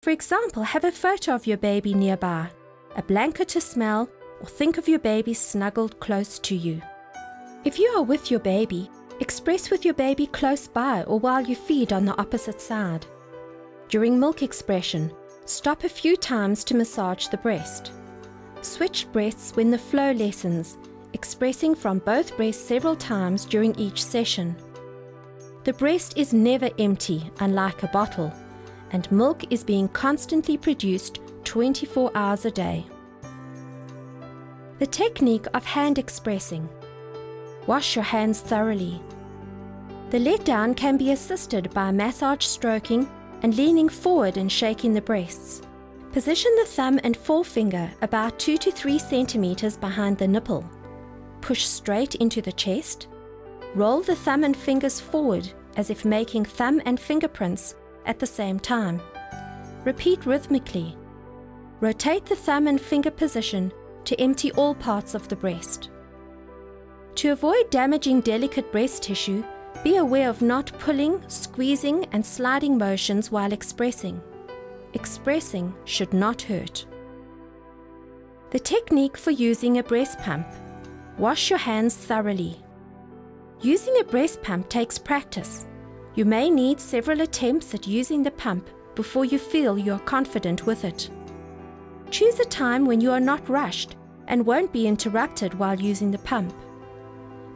For example, have a photo of your baby nearby, a blanket to smell, or think of your baby snuggled close to you. If you are with your baby, express with your baby close by or while you feed on the opposite side. During milk expression, stop a few times to massage the breast. Switch breasts when the flow lessens, expressing from both breasts several times during each session. The breast is never empty, unlike a bottle, and milk is being constantly produced 24 hours a day. The technique of hand expressing. Wash your hands thoroughly. The letdown can be assisted by massage stroking and leaning forward and shaking the breasts. Position the thumb and forefinger about 2 to 3 centimeters behind the nipple. Push straight into the chest. Roll the thumb and fingers forward as if making thumb and fingerprints at the same time. Repeat rhythmically. Rotate the thumb and finger position to empty all parts of the breast. To avoid damaging delicate breast tissue, be aware of not pulling, squeezing, and sliding motions while expressing. Expressing should not hurt. The technique for using a breast pump. Wash your hands thoroughly. Using a breast pump takes practice. You may need several attempts at using the pump before you feel you are confident with it. Choose a time when you are not rushed and won't be interrupted while using the pump.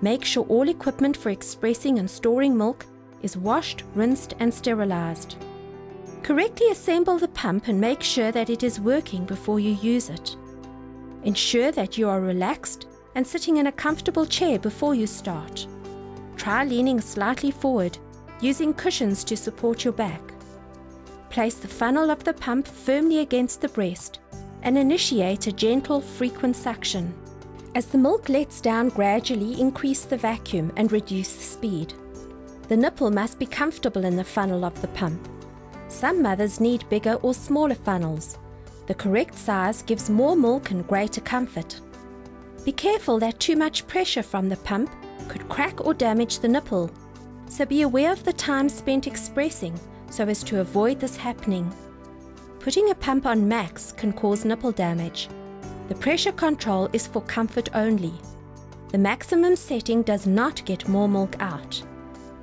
Make sure all equipment for expressing and storing milk is washed, rinsed, and sterilized. Correctly assemble the pump and make sure that it is working before you use it. Ensure that you are relaxed and sitting in a comfortable chair before you start. Try leaning slightly forward, using cushions to support your back. Place the funnel of the pump firmly against the breast and initiate a gentle, frequent suction. As the milk lets down, gradually increase the vacuum and reduce the speed. The nipple must be comfortable in the funnel of the pump. Some mothers need bigger or smaller funnels. The correct size gives more milk and greater comfort. Be careful that too much pressure from the pump could crack or damage the nipple, so be aware of the time spent expressing so as to avoid this happening. Putting a pump on max can cause nipple damage. The pressure control is for comfort only. The maximum setting does not get more milk out.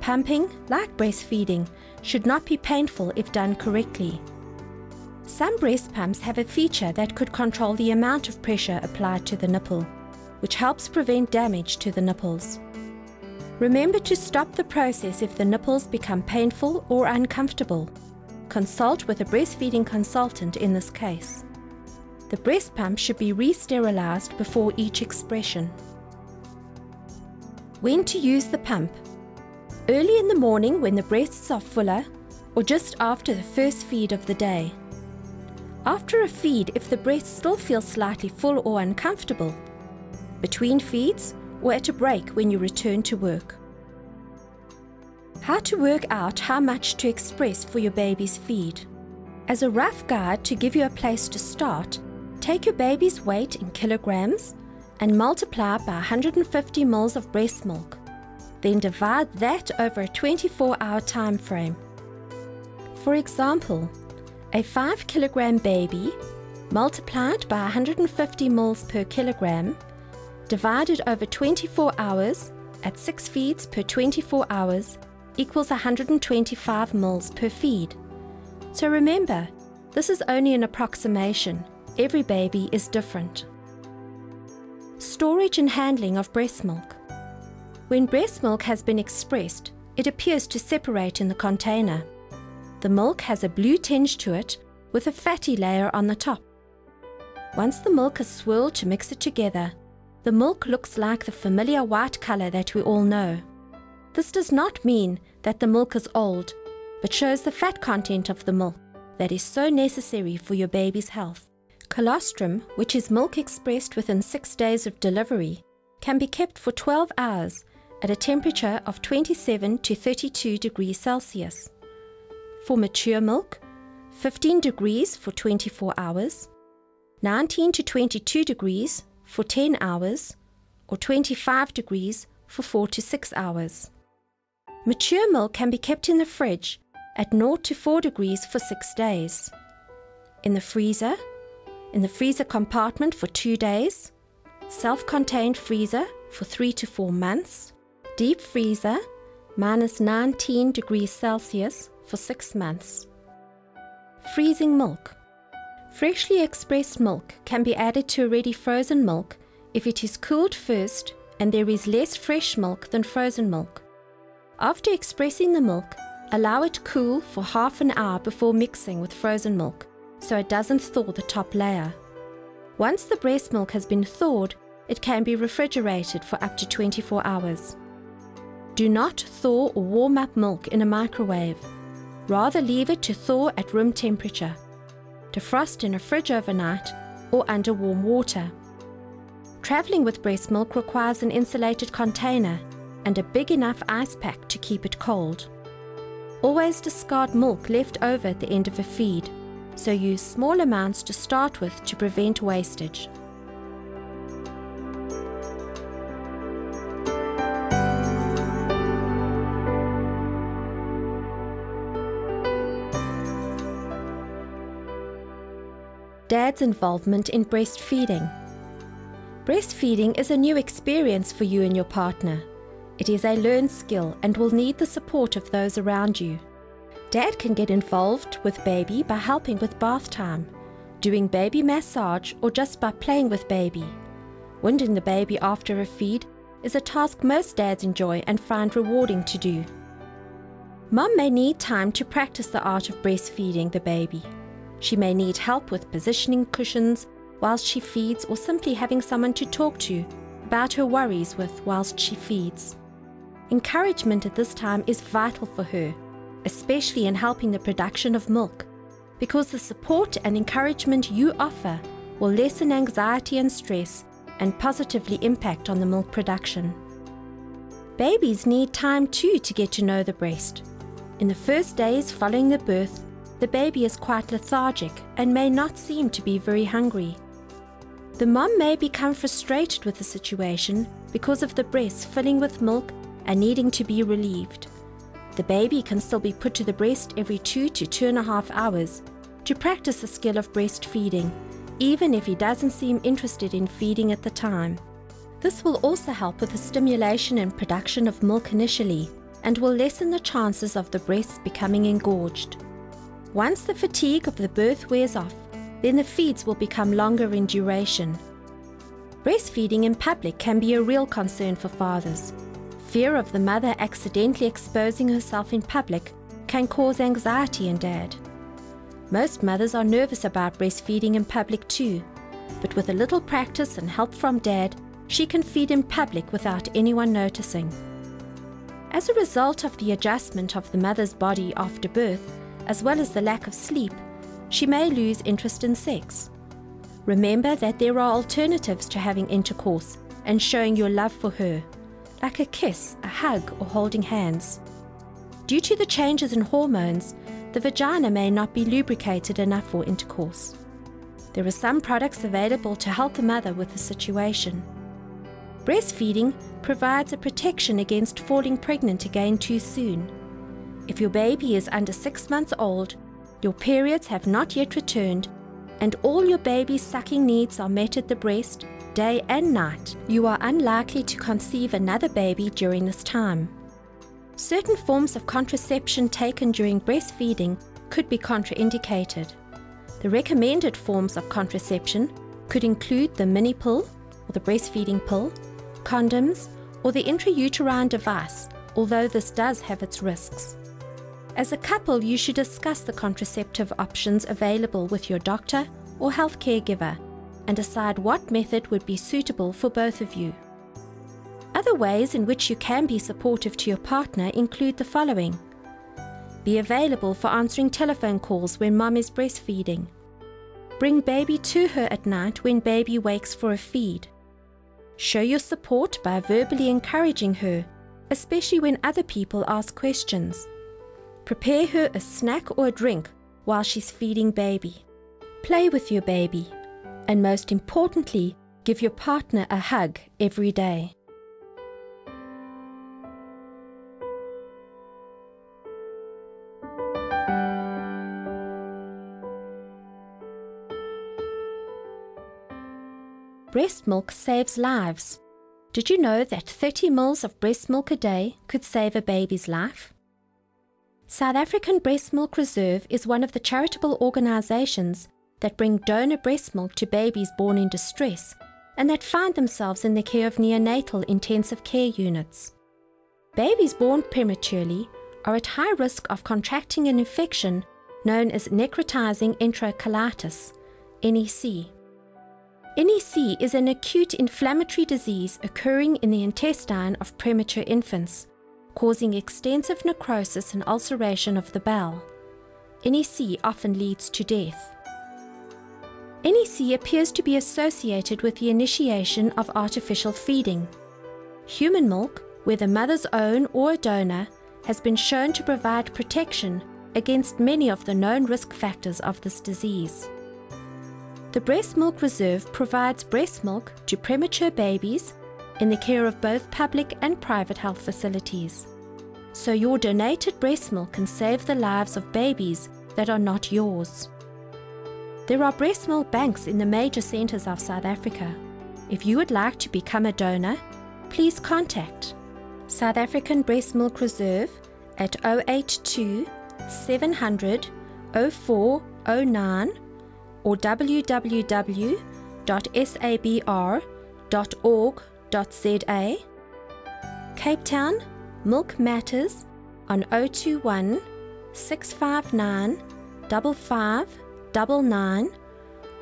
Pumping, like breastfeeding, should not be painful if done correctly. Some breast pumps have a feature that could control the amount of pressure applied to the nipple, which helps prevent damage to the nipples. Remember to stop the process if the nipples become painful or uncomfortable. Consult with a breastfeeding consultant in this case. The breast pump should be re-sterilized before each expression. When to use the pump? Early in the morning when the breasts are fuller, or just after the first feed of the day. After a feed if the breast still feels slightly full or uncomfortable. Between feeds or at a break when you return to work. How to work out how much to express for your baby's feed. As a rough guide to give you a place to start, take your baby's weight in kilograms and multiply by 150 ml of breast milk. Then divide that over a 24-hour time frame. For example, a 5 kilogram baby multiplied by 150 ml per kilogram divided over 24 hours at 6 feeds per 24 hours equals 125 ml per feed. So remember, this is only an approximation. Every baby is different. Storage and handling of breast milk. When breast milk has been expressed, it appears to separate in the container. The milk has a blue tinge to it with a fatty layer on the top. Once the milk is swirled to mix it together, the milk looks like the familiar white color that we all know. This does not mean that the milk is old, but shows the fat content of the milk that is so necessary for your baby's health. Colostrum, which is milk expressed within 6 days of delivery, can be kept for 12 hours at a temperature of 27 to 32 degrees Celsius. For mature milk, 15 degrees for 24 hours, 19 to 22 degrees for 10 hours, or 25 degrees for 4 to 6 hours. Mature milk can be kept in the fridge at 0 to 4 degrees for 6 days. in the freezer compartment for 2 days, self-contained freezer for 3 to 4 months, deep freezer -19 degrees Celsius for 6 months. Freezing milk. Freshly expressed milk can be added to already frozen milk if it is cooled first and there is less fresh milk than frozen milk. After expressing the milk, allow it cool for half an hour before mixing with frozen milk so it doesn't thaw the top layer. Once the breast milk has been thawed, it can be refrigerated for up to 24 hours. Do not thaw or warm up milk in a microwave. Rather leave it to thaw at room temperature. Defrost in a fridge overnight or under warm water. Traveling with breast milk requires an insulated container and a big enough ice pack to keep it cold. Always discard milk left over at the end of a feed, so use small amounts to start with to prevent wastage. Dad's involvement in breastfeeding. Breastfeeding is a new experience for you and your partner. It is a learned skill and will need the support of those around you. Dad can get involved with baby by helping with bath time, doing baby massage, or just by playing with baby. Winding the baby after a feed is a task most dads enjoy and find rewarding to do. Mom may need time to practice the art of breastfeeding the baby. She may need help with positioning cushions whilst she feeds, or simply having someone to talk to about her worries with whilst she feeds. Encouragement at this time is vital for her, especially in helping the production of milk, because the support and encouragement you offer will lessen anxiety and stress and positively impact on the milk production. Babies need time too to get to know the breast. In the first days following the birth, the baby is quite lethargic and may not seem to be very hungry. The mom may become frustrated with the situation because of the breast filling with milk and needing to be relieved. The baby can still be put to the breast every 2 to 2.5 hours to practice the skill of breastfeeding, even if he doesn't seem interested in feeding at the time. This will also help with the stimulation and production of milk initially and will lessen the chances of the breasts becoming engorged. Once the fatigue of the birth wears off, then the feeds will become longer in duration. Breastfeeding in public can be a real concern for fathers. Fear of the mother accidentally exposing herself in public can cause anxiety in dad. Most mothers are nervous about breastfeeding in public too, but with a little practice and help from dad, she can feed in public without anyone noticing. As a result of the adjustment of the mother's body after birth, as well as the lack of sleep, she may lose interest in sex. Remember that there are alternatives to having intercourse and showing your love for her, like a kiss, a hug, or holding hands. Due to the changes in hormones, the vagina may not be lubricated enough for intercourse. There are some products available to help the mother with the situation. Breastfeeding provides a protection against falling pregnant again too soon. If your baby is under 6 months old, your periods have not yet returned, and all your baby's sucking needs are met at the breast, day and night, you are unlikely to conceive another baby during this time. Certain forms of contraception taken during breastfeeding could be contraindicated. The recommended forms of contraception could include the mini pill or the breastfeeding pill, condoms, or the intrauterine device, although this does have its risks. As a couple, you should discuss the contraceptive options available with your doctor or health caregiver and decide what method would be suitable for both of you. Other ways in which you can be supportive to your partner include the following. Be available for answering telephone calls when mom is breastfeeding. Bring baby to her at night when baby wakes for a feed. Show your support by verbally encouraging her, especially when other people ask questions. Prepare her a snack or a drink while she's feeding baby. Play with your baby. And most importantly, give your partner a hug every day. Breast milk saves lives. Did you know that 30 ml of breast milk a day could save a baby's life? South African Breast Milk Reserve is one of the charitable organisations that bring donor breast milk to babies born in distress and that find themselves in the care of neonatal intensive care units. Babies born prematurely are at high risk of contracting an infection known as necrotizing enterocolitis, NEC. NEC is an acute inflammatory disease occurring in the intestine of premature infants, causing extensive necrosis and ulceration of the bowel. NEC often leads to death. NEC appears to be associated with the initiation of artificial feeding. Human milk, whether mother's own or a donor, has been shown to provide protection against many of the known risk factors of this disease. The Breast Milk Reserve provides breast milk to premature babies in the care of both public and private health facilities. So your donated breast milk can save the lives of babies that are not yours. There are breast milk banks in the major centres of South Africa. If you would like to become a donor, please contact South African Breast Milk Reserve at 082 700 0409 or www.sabr.org.za. Cape Town, Milk Matters on 021 659 5599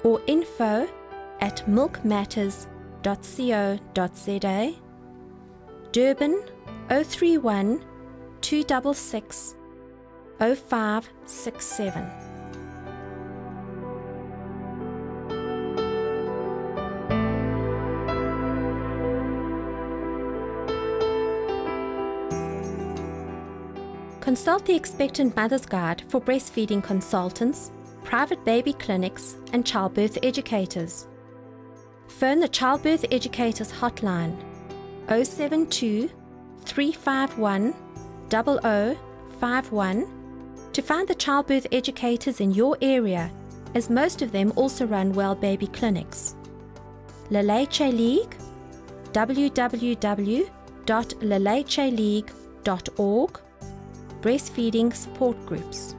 or info@milkmatters.co.za. Durban 031 266 0567. Consult the Expectant Mother's Guide for breastfeeding consultants, private baby clinics and childbirth educators. Phone the Childbirth Educators Hotline 072 351 0051 to find the childbirth educators in your area, as most of them also run well baby clinics. Leleche League, www.lelecheleague.org, breastfeeding support groups.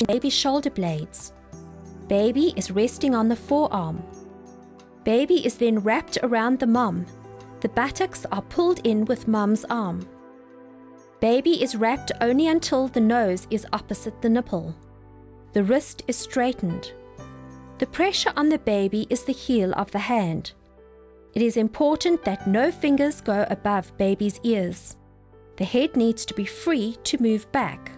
Baby's shoulder blades. Baby is resting on the forearm. Baby is then wrapped around the mom. The buttocks are pulled in with mom's arm. Baby is wrapped only until the nose is opposite the nipple. The wrist is straightened. The pressure on the baby is the heel of the hand. It is important that no fingers go above baby's ears. The head needs to be free to move back.